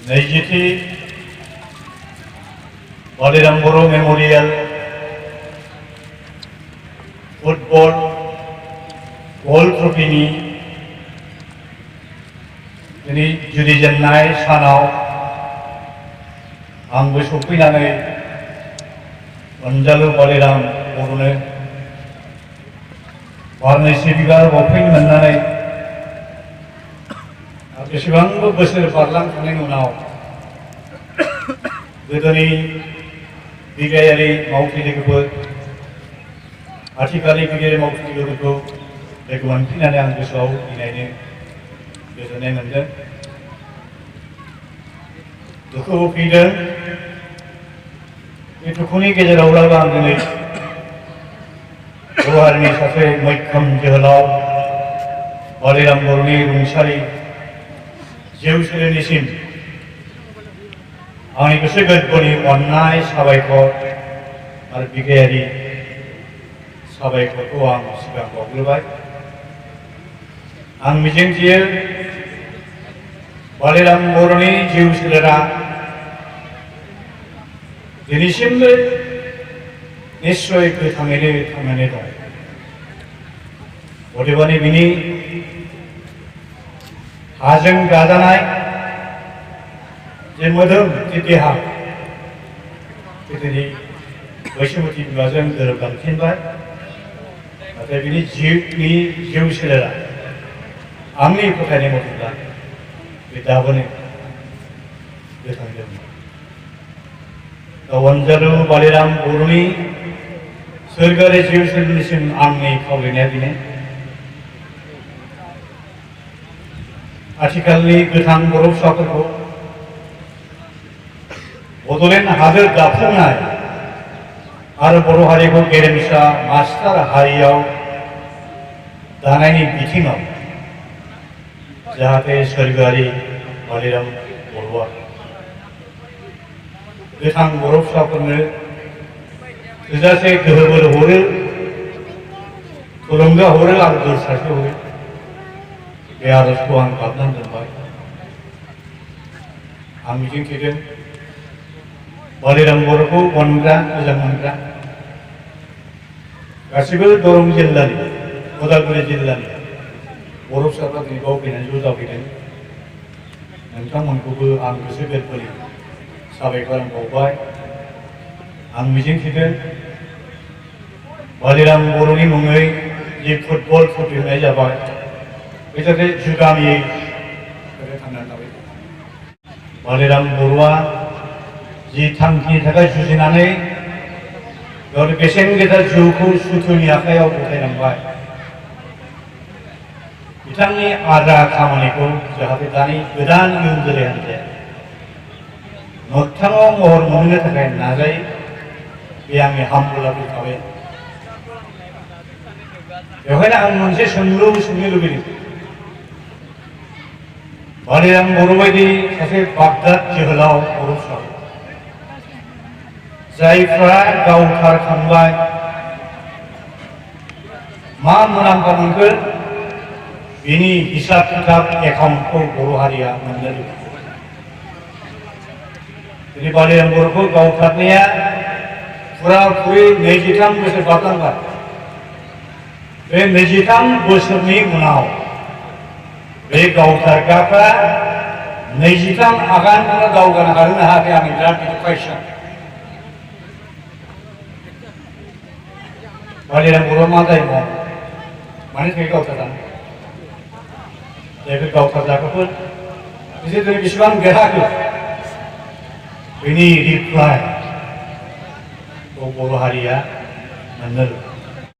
नैजिथि बालिराम बर' memorial football world ट्रफिनि दिनै जुरिजेननाय सानाव आंबो सफैनानै अनजालु बालिराम बर'नो बारनैसो बिबार बावफैनो मोननानै बेसेबांबो बोसोर बारलांखांनायनि उनाव गोदोनि बिग्रायारि मावथि लोगोफोर आथिखालनि बिग्रायारि मावथि लोगोफोरखौ लोगो मोनफिननानै आं गोसोआव इनायनो गोजोननाय मोनदों। दुखुबो फैदों। बे दुखुनि गेजेरावब्लाबो आं दिनै बर' हारिनि सासे मैखोम जोहोलाव बालिराम बर'नि रुंसारि जिउ सोलेरनिसिम आंनि गोसो गोरबोनि अननाय साबायखर आरो बिग्रायारि साबायखरखौ आं सिगां बावग्रोबाय। आं मिजिंथियो बालिराम बर'नि जिउ सोलेरा दिनैसिमबो निश्चय गोथाङैनो थांनानै दं। अदेबानि बिनि हाजों दाजानाय जे मोदोम जे देहा बे दिनै बैसोमुथि बिमाजों गोरोबलांफिनबाय। नाथाय बिनि जिउ सोलेरा आंनि फोथायनाय मथेब्ला बे दाबोनो गोथां दं। अनजालु बालिराम बर'नि सोरगोआरि जिउ सोलेरनिसिम आंनि खावलायनाया बेनो, आथिखालनि गोथां बर' फिसाफोरखौ बड'लेण्ड हादोर दाफुंनाय आरो बर' हारिखौ गेरेमसा मास्टार हारियाव दानायनि बिथिङाव जाहाथे सोरगोआरि बालिराम बर'आ गोथां बर' फिसाफोरनो थोजासे गोहो बोलो हरो, थुलुंगा हरो आरो बोर सारस्रि हरो। बे आरजखौ आं गाबनानै दोनबाय। आं मिजिंथिदों बालिराम बर'खौ अनग्रा मोजां मोनग्रा गासिबो दरं जिल्लानि उदालगुरि जिल्लानि बर' फिसाफ्रा दिनै बाव फैनानै ज' जाफैदों। नोंथांमोनखौबो आं गोसो गोरबोनि साबायखर बावबाय। आं मिजिंथिदों बालिराम बर'नि मुङै जि फुटबल ट्रफि होनाय जाबाय बे जाहाथे जुगामियै थांनानै थाबाय। बालिराम बर'आ जि थांखिनि थाखाय जुजिनानै गावनि बेसेन गोसा जिउखौ सुथुरनि आखायाव गथायलांबाय, बिथांनि आद्रा खामानिखौ जाहाथे दानि गोदान इयुन जोलै हान्जाया मोगथाङाव महर मोनहोनो थाखाय नाजायो। बे आंनि हामबुलाबो थाबाय। बेवहायनो आं मोनसे सोंलु सोंनो लुबैदों, बालिराम बर' बायदि सासे बागदाद जोहोलाव बर' फिसा जायफ्रा गावथारखांबाय मा मुलाम्फा मोनखो बिनि हिसाब खिथाब एकाउन्टखौ बर' हारिया मोननो लुबैयो। दिनै बालिराम बर'खौ गावथारनाया फुरा फुरि 23 बोसोर बारलांबाय। बे 23 बोसोरनि उनाव बे गावथारग्राफ्रा 23 आगानखौनो दावगानो हाहोनो हायाखै। आंनि बिराद गिदिर कुइसन। बालिराम बर'आ मा जायोमोन? मानि थाखाय गावथारजानो? जायफोर गावथारजाग्राफोर बिसोर दिनै बेसेबां देरहाखो बेनि रिप्लाइ बर' हारिया मोननो